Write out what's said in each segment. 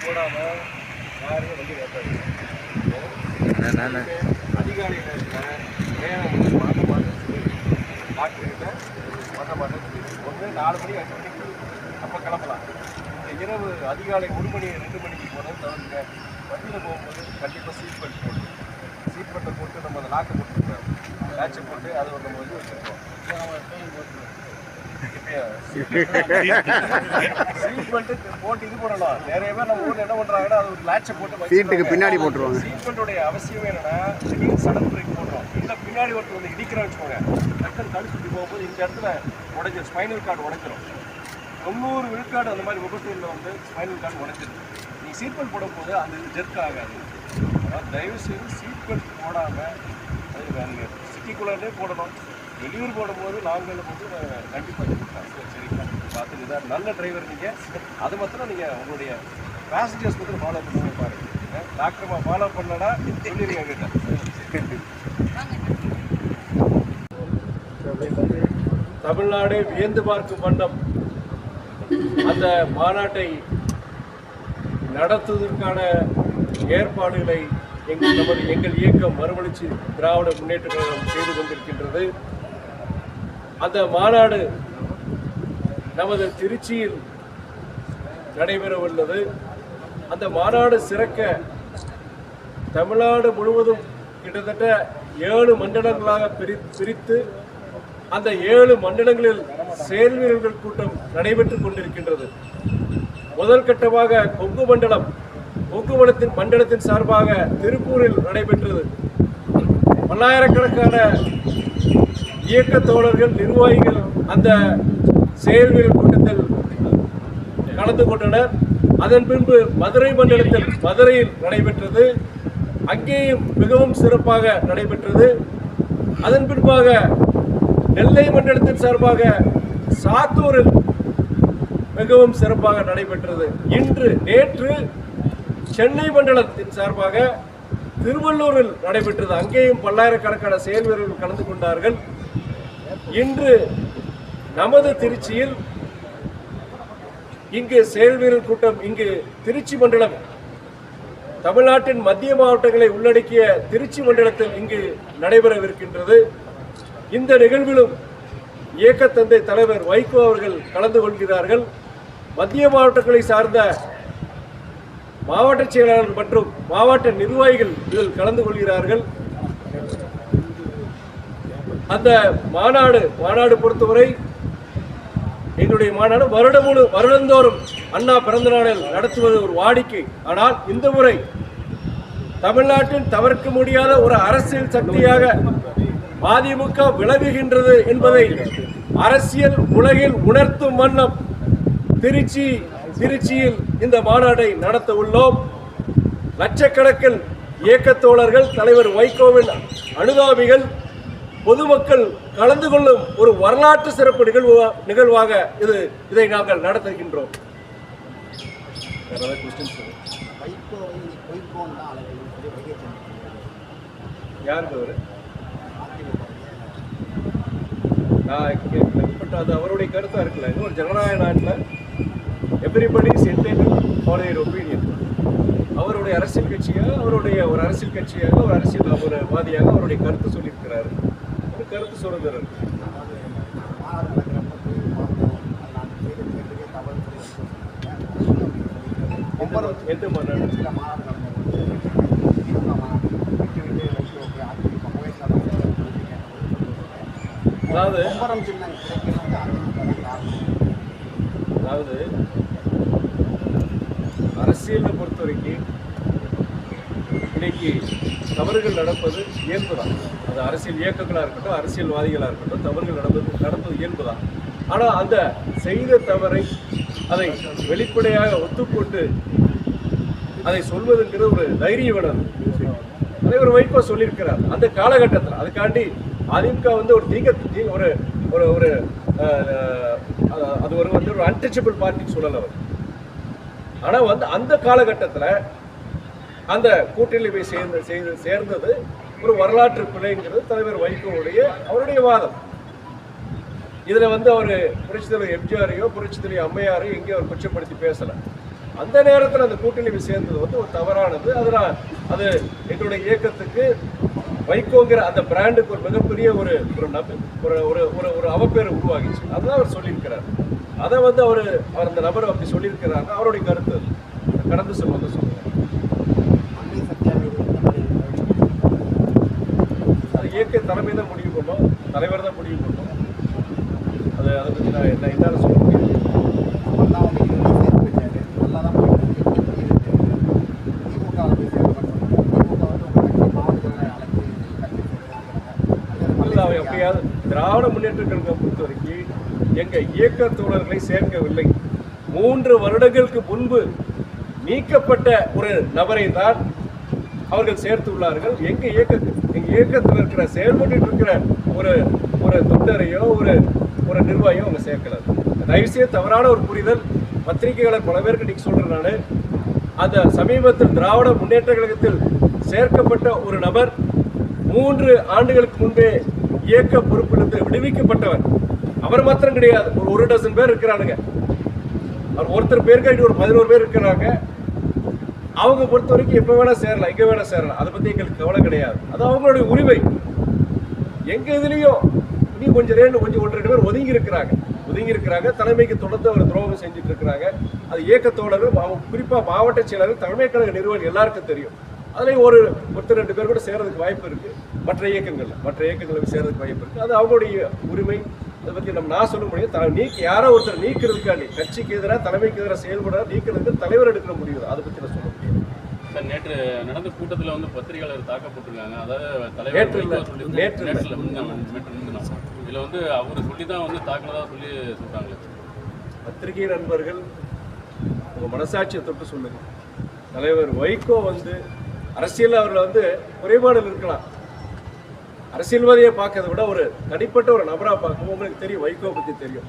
போடாம யாரையும் வண்டி ஏற்றாது. அதிகாரிகள் மாட்ட மாட்டேன் டாக்டர்கிட்ட மாட்ட மாட்டேன் ஒன்று 4 மணி 5 மணிக்கு அப்போ கிளம்பலாம். இந்த இரவு அதிகாலை 1 மணி 2 மணிக்கு போனது தவிர்க்க. வண்டியில் போகும்போது கண்டிப்பாக சீட் பெல்ட் போட்டு சீட் பெல்ட்டை போட்டு நம்ம அதை லாக்கை போட்டுருக்கோம், லேட்சை போட்டு அதை நம்ம வந்து வச்சுருக்கோம். சீட் பெல்ட் போட்டு இது பண்ணலாம். நிறைய பேர் நம்ம ஊரில் என்ன பண்ணுறாங்கன்னா அது ஒரு லேட்சை போட்டு சீட்டுக்கு பின்னாடி போட்டுருவாங்க. சீட் பெல்ட்டுடைய அவசியமே என்னன்னா திடீர்னு சடன் பிரேக் போடுறோம், இல்லை பின்னாடி ஒருத்தர் வந்து இடிக்கிறோம் வச்சுக்கோங்க, டக்குன்னு தடுச்சுட்டு போகும்போது இந்த இடத்துல உடைஞ்சிடும், ஸ்பைனல் கார்டு உடைஞ்சிடும். 90 விழுக்காடு அந்த மாதிரி விபத்துகளில் வந்து ஸ்பைனல் கார்டு உடைச்சிடும். நீங்கள் சீட் பெல்ட் போடும்போது அந்த இது ஜெர்க் ஆகாது. அதாவது தயவுசெய்து சீட் பெல்ட் போடாமல் அது நீங்கள் சிட்டிக்குள்ளே போடணும். வெளியூர் போடும்போது லாங்கில் போட்டு கண்டிப்பாக சரிங்களா பார்த்து இதாக நல்ல டிரைவர் நீங்கள். அது மாத்திரம் நீங்கள் உங்களுடைய பேசஞ்சர்ஸ் மட்டும் ஃபாலோ பண்ண பாருங்க. டாக்டர் ஃபாலோ பண்ணனா சொல்லிடுங்க என்கிட்ட. தமிழ்நாடு வியந்து பார்க்கும் வண்ணம் அந்த மாநாட்டை நடத்துவதற்கான ஏற்பாடுகளை எங்கள் இயக்கம் மறுமலர்ச்சி திராவிட முன்னேற்ற கழகம் செய்து கொண்டிருக்கின்றது. அந்த மாநாடு நமது திருச்சியில் நடைபெற உள்ளது. அந்த மாநாடு சிறக்க தமிழ்நாடு முழுவதும் கிட்டத்தட்ட 7 மண்டலங்களாக பிரித்து அந்த 7 மண்டலங்களில் செயல் வீரர்கள் கூட்டம் நடைபெற்றுக் கொண்டிருக்கின்றது. முதல் கட்டமாக கொங்கு மண்டலத்தின் சார்பாக திருப்பூரில் நடைபெற்றது. பல்லாயிரக்கணக்கான இயக்க தோழர்கள், நிர்வாகிகள் அந்த செயல் வீரர் கூட்டத்தில் கலந்து கொண்டனர். அதன் பின்பு மதுரை மண்டலத்தில் மதுரையில் நடைபெற்றது. அங்கேயும் மிகவும் சிறப்பாக நடைபெற்றது. அதன் பின்பாக நெல்லை மண்டலத்தின் சார்பாக சாத்தூரில் மிகவும் சிறப்பாக நடைபெற்றது. நேற்று சென்னை மண்டலத்தின் சார்பாக திருவள்ளூரில் நடைபெற்றது. அங்கேயும் பல்லாயிரக்கணக்கான செயல் வீரர்கள் கலந்து கொண்டார்கள். இன்று நமது திருச்சியில் இங்கு செயல் வீரர் கூட்டம் இங்கு திருச்சி மண்டலம் தமிழ்நாட்டின் மத்திய மாவட்டங்களை உள்ளடக்கிய திருச்சி மண்டலத்தில் இங்கு நடைபெறவிருக்கின்றது. இந்த நிகழ்விலும் இயக்கத்தந்தை தலைவர் வைகோ அவர்கள் கலந்து கொள்கிறார்கள். மத்திய மாவட்டங்களை சார்ந்த மாவட்ட செயலாளர்கள் மற்றும் மாவட்ட நிர்வாகிகள் இதில் கலந்து கொள்கிறார்கள். அந்த மாநாடு பொறுத்தவரை எங்களுடைய மாநாடு வருடந்தோறும் அண்ணா பிறந்த நாளில் நடத்துவது ஒரு வாடிக்கை. ஆனால் இந்த முறை தமிழ்நாட்டின் தவிர்க்க முடியாத ஒரு அரசியல் சக்தியாக அதிமுக விளங்குகின்றது என்பதை அரசியல் உலகில் உணர்த்தும் வண்ணம் திருச்சியில் இந்த மாநாட்டை நடத்த உள்ளோம். லட்சக்கணக்கில் இயக்கத் தோழர்கள், தலைவர் வைகோவின் அனுதாபிகள், பொதுமக்கள் கலந்து கொள்ளும் ஒரு வரலாற்று சிறப்பு நிகழ்வாக இதை நாங்கள் நடத்துகின்றோம். யாருக்கு அவரு? அது அவருடைய கருத்தா இருக்குல்ல. ஒரு ஜனநாயக நாட்டில் everybody is entitled for their opinion. அவருடைய அரசியல் கட்சியாக, அவருடைய ஒரு அரசியல் கட்சியாக, ஒரு அரசியல்வாதியாக அவருடைய கருத்து சொல்லியிருக்கிறாரு. ஒரு கருத்து சுதந்திரம். எந்த மாநாடு? அதாவது அரசியலை பொறுத்த வரைக்கும் இன்னைக்கு தவறுகள் நடப்பது இயல்புதான். அது அரசியல் இயக்கங்களாக இருக்கட்டும், அரசியல்வாதிகளாக இருக்கட்டும், தவறுகள் நடப்பது இயல்புதான். ஆனால் அந்த செய்த தவறை அதை வெளிப்படையாக ஒத்துப்போட்டு அதை சொல்வதுங்கிறது ஒரு தைரியம் வேணும். அதை ஒரு வைகோ சொல்லியிருக்கிறார். அந்த காலகட்டத்தில் அதுக்காண்டி அதிமுக வந்து ஒரு ஒரு ஒரு அது ஒரு வந்து ஒரு அன்டச்சபிள் பார்ட்டின்னு சொல்லல அவர். ஆனா வந்து அந்த காலகட்டத்தில் அந்த கூட்டணி சேர்ந்தது ஒரு வரலாற்று பிழைங்கிறது தலைவர் வைகோவுடைய அவருடைய வாதம். இதுல வந்து அவர் புரட்சித் தலைவர் எம்ஜிஆரையோ புரட்சித் தலைவர் அம்மையாரையோ எங்கேயோ அவர் குற்றப்படுத்தி பேசல. அந்த நேரத்தில் அந்த கூட்டணி சேர்ந்தது வந்து ஒரு தவறானது. அதனால் அது எங்களுடைய இயக்கத்துக்கு வைகோங்கிற அந்த பிராண்டுக்கு ஒரு மிகப்பெரிய ஒரு ஒரு அவப்பேரை உருவாகிச்சு. அதுதான் அவர் சொல்லியிருக்கிறார். அதை வந்து அவர் அந்த நபர் அப்படி சொல்லியிருக்கிறாங்க. அவருடைய கருத்து கடந்து சொல்வதை சொல்லுவாங்க. அது இயக்க தலைமை தான் முடிவு பண்ணோம், தலைவர் தான் முடிவு பண்ணோம். அதை பற்றி நான் என்னால் சொல்ல முடியாது. எப்படியாவது திராவிட முன்னேற்ற கழகம் பொறுத்த வரைக்கும் எங்க இயக்க தோழர்களை சேர்க்கவில்லை. 3 வருடங்களுக்கு முன்பு நீக்கப்பட்ட ஒரு நபரை தான் அவர்கள் சேர்த்துள்ளார்கள். எங்க இயக்கத்தில் இருக்கிற செயல்பட்டு இருக்கிற ஒரு தொண்டரையோ ஒரு நிர்வாகியோ அவங்க சேர்க்கல. தயவுசெய்து தவறான ஒரு புரிதல் பத்திரிகையாளர் பல பேருக்கு இன்னைக்கு சொல்றேன். நான் அந்த சமீபத்தில் திராவிட முன்னேற்ற கழகத்தில் சேர்க்கப்பட்ட ஒரு நபர் 3 ஆண்டுகளுக்கு முன்பே இயக்க பொறுப்பிலிருந்து விடுவிக்கப்பட்டவர். அவர் மாத்திரம் கிடையாது, ஒரு டசன் பேர் இருக்கிறானுங்க. அவர் ஒருத்தர் பேருக்கு ஒரு 11 பேர் இருக்கிறாங்க. அவங்க பொறுத்த வரைக்கும் எப்ப வேணா சேரலாம், எங்க வேணா சேரலாம். அதை பத்தி எங்களுக்கு கவலை கிடையாது. அது அவங்களுடைய உரிமை. எங்க இதுலயும் இனி கொஞ்சம் 1-2 பேர் ஒதுங்கி இருக்கிறாங்க. தலைமைக்கு தொடர்ந்து அவர் துரோகம் செஞ்சுட்டு இருக்கிறாங்க. அது இயக்க தோழர்கள், குறிப்பா மாவட்ட செயலர்கள், தலைமை கழக நிர்வாகிகள் எல்லாருக்கும் தெரியும். அதுலேயும் ஒருத்தர் 2 பேர் கூட சேர்றதுக்கு வாய்ப்பு இருக்கு. மற்ற இயக்கங்களுக்கு சேர்றதுக்கு வாய்ப்பு இருக்கு. அது அவங்களுடைய உரிமை. அதை பற்றி நான் சொல்ல முடியும். யாரோ ஒருத்தர் நீக்கிறதுக்காண்டி கட்சிக்கு எதிராக தலைமைக்கு எதிராக செயல்பட நீக்கிறதுக்கு தலைவர் எடுக்கிற முடியும். அதை பற்றி நான் சொல்ல முடியும். சார், நேற்று நடந்த கூட்டத்தில் வந்து பத்திரிகையாளர் தாக்கப்பட்டிருக்காங்க. அதாவது தலைவர் இதில் வந்து அவர் சொல்லி தான் வந்து தாக்கினதா சொல்கிறாங்க. பத்திரிகை நண்பர்கள் உங்கள் மனசாட்சியை தொட்டு சொல்லுங்க. தலைவர் வைகோ வந்து அரசியல் அவர்கள் வந்து குறைபாடுகள் இருக்கலாம். அரசியல்வாதியை பார்க்கறத விட ஒரு தனிப்பட்ட ஒரு நபராக பார்க்கும். உங்களுக்கு தெரியும், வைகோ பற்றி தெரியும்.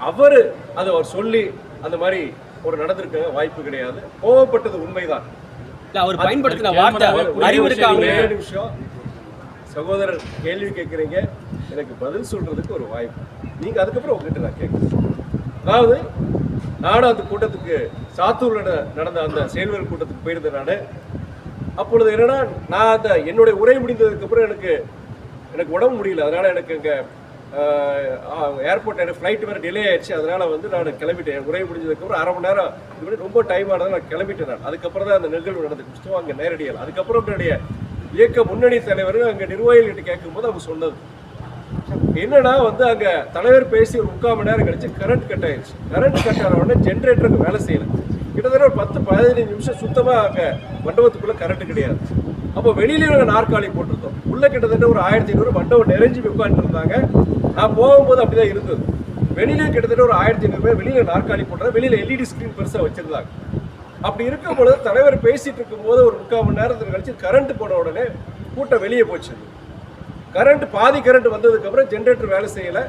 அவர் சொல்லி அந்த மாதிரி ஒரு நடந்திருக்க வாய்ப்பு கிடையாது. கோவப்பட்டது உண்மைதான். அவர் பயன்படுத்தின வார்த்தை விஷயம். சகோதரர் கேள்வி கேட்குறீங்க, எனக்கு பதில் சொல்றதுக்கு ஒரு வாய்ப்பு. நீங்க அதுக்கப்புறம் உங்ககிட்ட நான் கேட்குறேன். அதாவது நானும் அந்த கூட்டத்துக்கு சாத்தூர்ல நடந்த அந்த செயல்வர் கூட்டத்துக்கு போயிருந்தேன். நான் அப்பொழுது என்னன்னா, நான் அந்த என்னுடைய உரை முடிந்ததுக்கு அப்புறம் எனக்கு உடம்பு முடியல. அதனால எனக்கு இங்கே ஏர்போர்ட் ஃப்ளைட் வேறு டிலே ஆயிடுச்சு. அதனால வந்து நான் கிளம்பிட்டேன். உரை முடிஞ்சதுக்கப்புறம் 1/2 மணி நேரம் இது ரொம்ப டைம் ஆனது. நான் கிளம்பிட்டேன். அதுக்கப்புறம் தான் அந்த நிகழ்வு நடந்துச்சு அங்கே நேரடியாக. அதுக்கப்புறம் என்னுடைய இயக்க முன்னணி தலைவர் அங்கே நிர்வாகிகிட்ட கேட்கும்போது அவங்க சொன்னது என்னன்னா, வந்து அங்கே தலைவர் பேசி ஒரு 3/4 மணி நேரம் கழிச்சு கரண்ட் கட் ஆயிடுச்சு. கரண்ட் கட் ஆன உடனே ஜென்ரேட்டருக்கு வேலை செய்யலை. கிட்டத்தட்ட ஒரு 10-15 நிமிஷம் சுத்தமாக அங்கே மண்டபத்துக்குள்ளே கரண்ட் கிடையாது. அப்போ வெளியில நாற்காலி போட்டிருந்தோம். உள்ள கிட்டத்தட்ட ஒரு 1500 மண்டபம் நிறைஞ்சு உட்காந்துட்டு இருந்தாங்க. நான் போகும்போது அப்படிதான் இருந்தது. வெளியில கிட்டத்தட்ட ஒரு 1500 பேர் வெளியில நாற்காலி போட்டது. வெளியில LED ஸ்கிரீன் பெருசாக வச்சிருந்தாங்க. அப்படி இருக்கும் பொழுது தலைவர் பேசிட்டு இருக்கும் போது ஒரு 3/4 மணி நேரத்துக்கு கழிச்சு கரண்ட் போன உடனே கூட்டம் வெளியே போச்சு. பாதி கரண்ட் வந்ததுக்கு அப்புறம் ஜென்ரேட்டர் வேலை செய்யலை.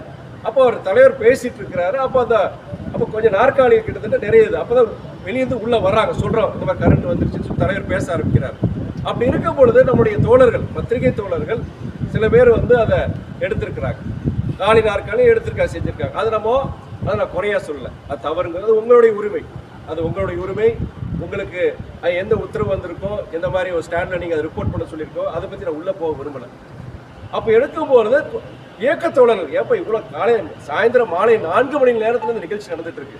அப்போ அவர் தலைவர் பேசிட்டு இருக்கிறாரு. அப்போ கொஞ்சம் நாற்காலி கிட்டத்தட்ட நிறையுது. அப்போதான் வெளியிருந்து உள்ள வர்றாங்க, சொல்றோம் இந்த மாதிரி கரண்ட் வந்துருச்சு. தலைவர் பேச ஆரம்பிக்கிறார். அப்படி இருக்கும் பொழுது நம்முடைய தோழர்கள், பத்திரிகை தோழர்கள் சில பேர் வந்து அதை எடுத்திருக்கிறாங்க. காலி நாற்காலி செஞ்சிருக்காங்க. அதை நான் குறையா சொல்லலை. அது தவறுங்கிறது உங்களுடைய உரிமை. அது உங்களுடைய உரிமை. உங்களுக்கு எந்த உத்தரவு வந்திருக்கோ, எந்த மாதிரி ஒரு ஸ்டாண்ட்ல நீங்க அதை ரிப்போர்ட் பண்ண சொல்லியிருக்கோ, அதை பத்தி நான் உள்ள போக விரும்பல. அப்போ எடுக்கும் போது இயக்க தோழர்கள் ஏப்ப இவ்வளவு சாயந்தரம் மாலை 4 மணி நேரத்துல இந்த நிகழ்ச்சி நடந்துட்டு இருக்கு.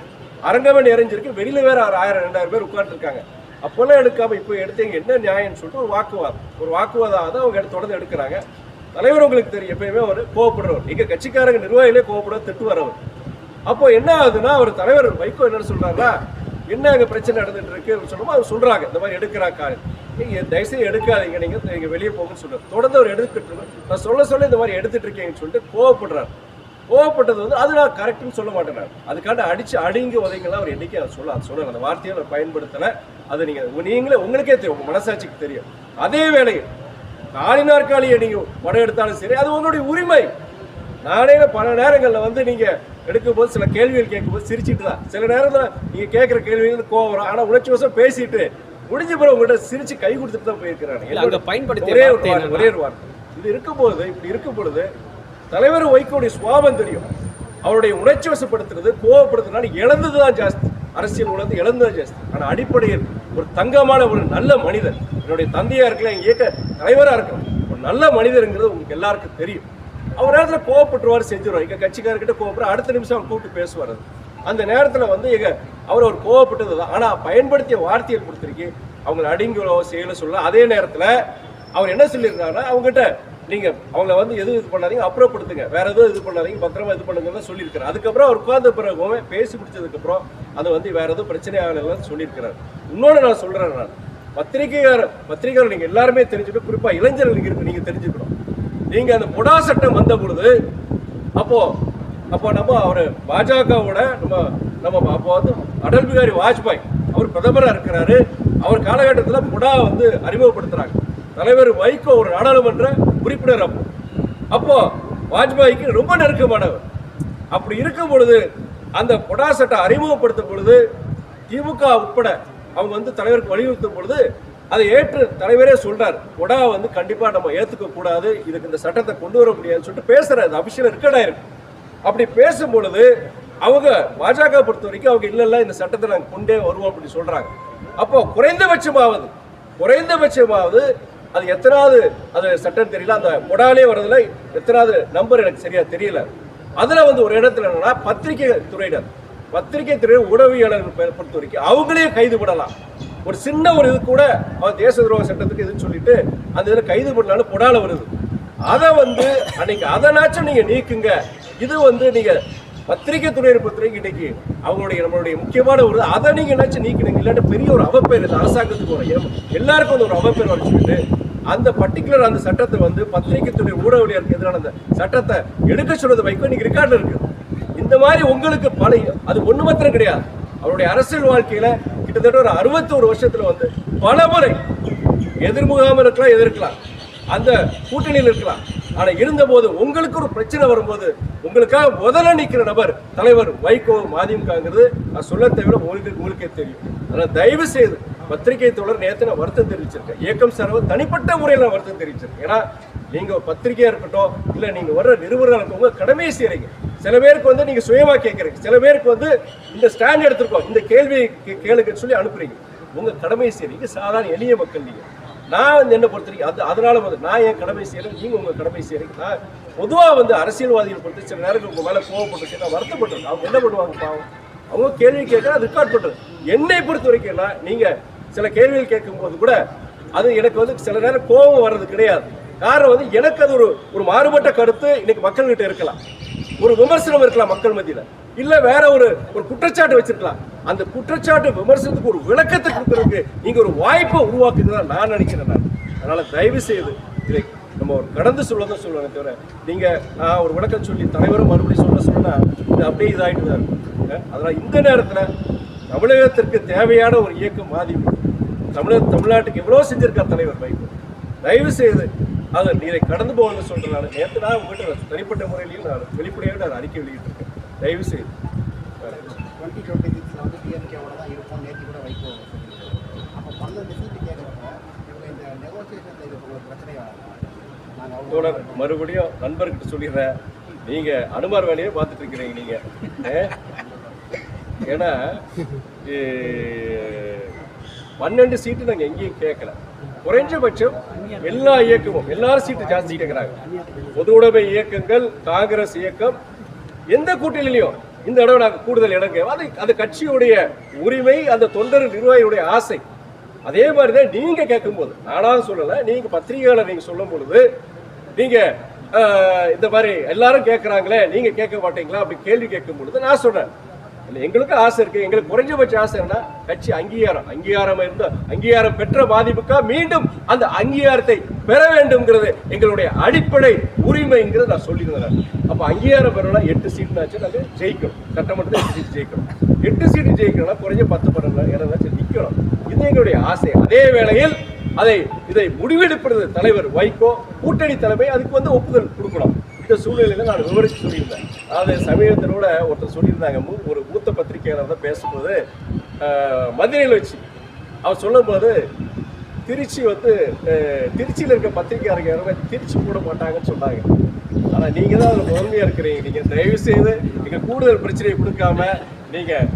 அரங்கமே நிறைஞ்சிருக்கு. வெளியில வேற 1000-2000 பேர் உட்கார்ந்து இருக்காங்க. அப்போல்லாம் எடுக்காம இப்போ எடுத்தீங்க என்ன நியாயம்னு சொல்லிட்டு ஒரு வாக்குவாதம் அவங்க தொடர்ந்து எடுக்கிறாங்க. தலைவர் உங்களுக்கு தெரியும், எப்பயுமே அவர் கோவப்படுறவர். நீங்க கட்சிக்காரங்க நிர்வாகிகளே கோவப்படுற திட்டு வரவர். அப்போ என்ன ஆகுதுன்னா, அவர் தலைவர் வைகோ என்ன சொல்றாருன்னா, என்ன அங்கே பிரச்சனை நடந்துட்டு இருக்கு சொல்லும்போது அவர் சொல்றாங்க இந்த மாதிரி எடுக்கிறாங்க. நீங்க தயவுசெய்து எடுக்காதீங்க, நீங்க வெளியே போங்கன்னு சொல்றாரு. தொடர்ந்து அவர் எடுத்துட்டு நான் சொல்ல இந்த மாதிரி எடுத்துட்டு இருக்கீங்கன்னு சொல்லிட்டு கோவப்படுறாரு. கோவப்பட்டது வந்து அது நான் கரெக்ட்னு சொல்ல மாட்டேன். அதுக்காண்ட அடிங்க உதைங்கலாம் அவர் என்னைக்கு அதை சொல்ல அந்த வார்த்தையை அவர் பயன்படுத்தலை. அது நீங்களே உங்களுக்கே தெரியும், உங்க மனசாட்சிக்கு தெரியும். அதே வேளையில் காலி நாற்காலியை நீங்க படம் எடுத்தாலும் சரி, அது உங்களுடைய உரிமை. நானே பல நேரங்களில் வந்து நீங்கள் எடுக்கும்போது சில கேள்விகள் கேட்கும்போது சிரிச்சிட்டு தான், சில நேரத்தில் நீங்கள் கேட்குற கேள்விகள் கோவம் வரும், ஆனால் உணர்ச்சி வசம் பேசிட்டு முடிஞ்ச பிறகு உங்கள்கிட்ட சிரிச்சு கை கொடுத்துட்டு தான் போயிருக்கிறாங்க. ஒரே ஒரு வார்த்தை. இது இருக்கும்போது இப்படி இருக்கும் பொழுது தலைவர் வைகோடைய சுவாபம் தெரியும். அவருடைய உணர்ச்சி வசப்படுத்துறது கோவப்படுத்துறதுனால இழந்தது தான் ஜாஸ்தி, அரசியல் உணர்ந்து இழந்தது ஜாஸ்தி. ஆனால் அடிப்படையில் ஒரு தங்கமான ஒரு நல்ல மனிதர், என்னுடைய தந்தையா இருக்கலாம், இயக்க தலைவராக இருக்கலாம், ஒரு நல்ல மனிதருங்கிறது உங்களுக்கு எல்லாருக்கும் தெரியும். அவர் நேரத்தில் கோவப்பட்டுருவார், செஞ்சுருவார். எங்கள் கட்சிக்காரர்கிட்ட கோவப்படுற அடுத்த நிமிஷம் அவர் கூப்பிட்டு பேசுவார். அந்த நேரத்தில் வந்து அவர் ஒரு கோவப்பட்டது தான். ஆனால் பயன்படுத்திய வார்த்தையை பொறுத்திருக்கு அவங்களை அடிங்களோ செயலை சொல்ல. அதே நேரத்தில் அவர் என்ன சொல்லியிருக்காருன்னா, அவங்ககிட்ட நீங்கள் அவங்கள வந்து எதுவும் இது பண்ணாதீங்க, அப்புறப்படுத்துங்க, வேற எதுவும் இது பண்ணாதீங்க, பத்திரமா இது பண்ணுங்கன்னு சொல்லியிருக்காரு. அதுக்கப்புறம் அவர் உட்கார்ந்த பிறகு பேசி முடிச்சதுக்கப்புறம் அதை வந்து வேற எதுவும் பிரச்சனை ஆகலைன்னு சொல்லியிருக்கிறார். இன்னொன்று நான் சொல்கிறேன், நான் பத்திரிகையாளர் நீங்கள் எல்லாருமே தெரிஞ்சுக்கணும், குறிப்பாக இளைஞர்கள் இருக்கு நீங்கள் தெரிஞ்சுக்கணும். நீங்கள் அந்த பொடா சட்டம் வந்த பொழுது அப்போ நம்ம அவர் பாஜகவோட நம்ம அப்போ வந்து அடல் பிகாரி வாஜ்பாய் அவர் பிரதமராக இருக்கிறாரு. அவர் காலகட்டத்தில் பொடா வந்து அறிமுகப்படுத்துகிறாங்க. தலைவர் வைகோ ஒரு நாடாளுமன்ற உறுப்பினர். அப்போ வாஜ்பாய்க்கு ரொம்ப நெருக்கமானவர். அப்படி இருக்கும் பொழுது அந்த பொடா சட்டம் அறிமுகப்படுத்தும் பொழுது திமுக உட்பட அவங்க வந்து தலைவருக்கு வலியுறுத்தும் பொழுது அதை ஏற்று தலைவரே சொல்றார், பொடா வந்து கண்டிப்பா நம்ம ஏத்துக்க கூடாது, இதுக்கு இந்த சட்டத்தை கொண்டு வர முடியாதுன்னு சொல்லிட்டு பேசுறாரு. அபிஷியல் ரெக்கார்ட் ஆயிருக்கு. அப்படி பேசும் பொழுது அவங்க பாஜக பொறுத்த வரைக்கும் அவங்க இல்ல இந்த சட்டத்தை நாங்கள் கொண்டே வருவோம் அப்படின்னு சொல்றாங்க. அப்போ குறைந்தபட்சமாவது அது எத்தனாவது அது சட்டம் தெரியல, அந்த பொடாலே வர்றதுல எத்தனாவது நம்பர் எனக்கு சரியா தெரியல. அதுல வந்து ஒரு இடத்துல என்னன்னா பத்திரிகை துறை உடவியாளர்கள் பொறுத்த வரைக்கும் அவங்களே கைது பண்ணலாம். ஒரு சின்ன ஒரு இது கூட அவர் தேச துரோக சட்டத்துக்கு இதுன்னு சொல்லிட்டு அந்த இதில் கைது பண்ணாலும் பொடால வருது. அதை வந்து அன்னைக்கு அதனாச்சும் நீங்க நீக்குங்க. இது வந்து நீங்க பத்திரிகை துறையை பொறுத்தவரைக்கும் இன்னைக்கு நம்மளுடைய முக்கியமான ஒரு அதை நீங்க நினைச்சு நீக்கணுங்க. இல்லாட்ட பெரிய ஒரு அவப்பேர் இது அரசாங்கத்துக்கு வரும், எல்லாருக்கும் வந்து ஒரு அவப்பேர் வர சொல்லிட்டு அந்த பர்டிகுலர் அந்த சட்டத்தை வந்து பத்திரிகை துறை ஊடகவியலுக்கு எதிரான அந்த சட்டத்தை எடுக்க சொல்றது வைக்கும் இன்னைக்கு ரெக்கார்ட்ல இருக்கு. இந்த மாதிரி உங்களுக்கு பல அது ஒண்ணு மாத்திரம் கிடையாது. அவருடைய அரசியல் வாழ்க்கையில கிட்டத்தட்ட ஒரு 61 வருஷத்துல வந்து பல முறை எதிர்முகாம எதிர்க்கலாம், அந்த கூட்டணியில் இருக்கலாம். ஆனா இருந்த போது உங்களுக்கு ஒரு பிரச்சனை வரும்போது உங்களுக்காக முதல்ல நிற்கிற நபர் தலைவர் வைகோ மதிமுகங்கிறது நான் சொல்ல தேவையில்ல, உங்களுக்கே தெரியும். அதனால தயவு செய்து பத்திரிகை தோழர் நேற்று நான் வருத்தம் தெரிவிச்சிருக்கேன், இயக்கம் சார்பாக தனிப்பட்ட முறையில் நான் வருத்தம் தெரிவிச்சிருக்கேன். ஏன்னா நீங்க பத்திரிகையா இருக்கட்டும் இல்ல நீங்க வர்ற நிருபர்கள் உங்க கடமையை செய்றீங்க. சில பேருக்கு வந்து நீங்க சுயமா கேட்கறீங்க, சில பேருக்கு வந்து இந்த ஸ்டாண்ட் எடுத்திருக்கோம் இந்த கேள்வி கேளுங்கன்னு சொல்லி அனுப்புறீங்க. உங்க கடமையை செய்றீங்க, சாதாரண எளிய மக்கள் நீங்க. நான் வந்து என்ன பொறுத்திருக்கேன் அதனால வந்து நான் என் கடமை செய்யறேன், நீங்க உங்க கடமை செய்யறீங்க. நான் பொதுவாக வந்து அரசியல்வாதிகள் பொறுத்து சில நேரங்கள் உங்க மேல கோவப்பட்டு நான் வருத்தப்பட்டிருக்கேன். அவங்க என்ன பண்ணுவாங்க பாவம், அவங்க கேள்வி கேட்க ரெக்கார்ட் பண்றது. என்னை பொறுத்த வரைக்கும் நீங்க சில கேள்விகள் கேட்கும் போது கூட அது எனக்கு வந்து சில நேரம் கோபம் வர்றது கிடையாது. காரணம் வந்து எனக்கு அது ஒரு மாறுபட்ட கருத்து இன்னைக்கு மக்கள்கிட்ட இருக்கலாம், ஒரு விமர்சனம் இருக்கலாம் மக்கள் மத்தியில், இல்ல வேற ஒரு குற்றச்சாட்டு வச்சிருக்கலாம். அந்த குற்றச்சாட்டு விமர்சனத்துக்கு ஒரு விளக்கத்தை கொடுக்கறதுக்கு நீங்க ஒரு வாய்ப்பை உருவாக்குதான் நான் நினைக்கிறேன். அதனால தயவு செய்து இதை நம்ம ஒரு கடந்து சொல்லதான் சொல்லுவாங்க தவிர நீங்க நான் ஒரு விளக்கம் சொல்லி தலைவரும் மறுபடியும் சொன்னா இது அப்படியே இதாகிட்டு தான் இருக்கும். அதனால இந்த நேரத்தில் தமிழகத்திற்கு தேவையான ஒரு இயக்கம் மதிமுக தமிழ்நாட்டுக்கு எவ்வளவு செஞ்சிருக்கார் தலைவர் வைகோ. தயவு செய்து அதை நீரை கடந்து போகணும்னு சொல்றதுனால நேற்று நான் உங்கள்கிட்ட தனிப்பட்ட முறையிலையும் நான் வெளிப்படையாக நான் அறிக்கை வெளியிட்டிருக்கேன். தயவு செய்து 2026 வந்து டிஎம்கேவோட தான் இருக்கும். நேற்று கூட வைகோ அப்போ 12 சீட்டு கேட்குறப்ப இவங்க இந்த நெகோசியேஷன் இது ஒரு பிரச்சனையாக தோழர் மறுபடியும் நண்பர்கிட்ட சொல்லிடுறேன், நீங்க அனுமார் வேலையே பார்த்துட்டு இருக்கிறீங்க நீங்க. ஏன்னா 12 சீட்டு நாங்கள் எங்கேயும் கேட்கல. குறைஞ்சபட்சம் எல்லா இயக்கமும் எல்லாரும் சீட்டு ஜாஸ்தி கேட்கிறாங்க. பொது உடைமை இயக்கங்கள், காங்கிரஸ் இயக்கம், எந்த கூட்டணியிலையும் இந்த இடம் நாங்கள் கூடுதல் இடம் கேட்போம். அது கட்சியுடைய உரிமை, அந்த தொண்டர் நிர்வாகியுடைய ஆசை. அதே மாதிரிதான் நீங்க கேட்கும் போது நானாவது சொல்லல, நீங்க பத்திரிகையாளர் நீங்க சொல்லும் பொழுது நீங்க இந்த மாதிரி எல்லாரும் கேட்கறாங்களே நீங்க கேட்க மாட்டீங்களா அப்படி கேள்வி கேட்கும் பொழுது நான் சொல்றேன், எங்களுக்கு ஆசை இருக்கு. எங்களுக்கு குறைஞ்சபட்ச ஆசை என்ன, கட்சி அங்கீகாரம் பெற்ற மதிமுக மீண்டும் அந்த அங்கீகாரத்தை பெற வேண்டும்ங்கிறது எங்களுடைய அடிப்படை உரிமைங்கிறது நான் சொல்லியிருந்தேன். அப்ப அங்கீகாரம் பெறலாம் 8 சீட்னாச்சும் நாங்கள் ஜெயிக்கணும், சட்டமன்றத்தில் 8 சீட் ஜெயிக்கணும். 8 சீட்டு ஜெயிக்கணும்னா குறைஞ்ச 10-12 இடம்னாச்சும் நிற்கணும். இது எங்களுடைய ஆசை. அதே வேளையில் இதை முடிவெடுப்பது தலைவர் வைகோ, கூட்டணி தலைமை அதுக்கு வந்து ஒப்புதல் கொடுக்கணும். இந்த சூழ்நிலையில நான் விவரித்து சொல்லியிருந்தேன். அதாவது சமீபத்தில் கூட ஒருத்தர் சொல்லியிருந்தாங்க, ஒரு மூத்த பத்திரிகையாளர் தான் பேசும்போது மதுரையில் வச்சு அவர் சொல்லும்போது திருச்சி திருச்சியில் இருக்க பத்திரிகையாளர்கள் யாருமே திருச்சி கூட மாட்டாங்கன்னு சொன்னாங்க. ஆனால் நீங்கள் தான் அதில் முதன்மையாக இருக்கிறீங்க. நீங்கள் தயவு செய்து நீங்கள் கூடுதல் பிரச்சனையை கொடுக்காம நீங்கள்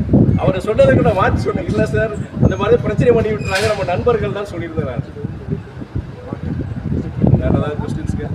அவரை சொன்னதுக்கு நான் மாற்றி சொன்னேன். இல்லை சார், அந்த மாதிரி பிரச்சனை பண்ணி விட்டுறாங்க, நம்ம நண்பர்கள் தான் சொல்லியிருந்தேன். நான் வேறு ஏதாவது கொஸ்டின்ஸுக்கு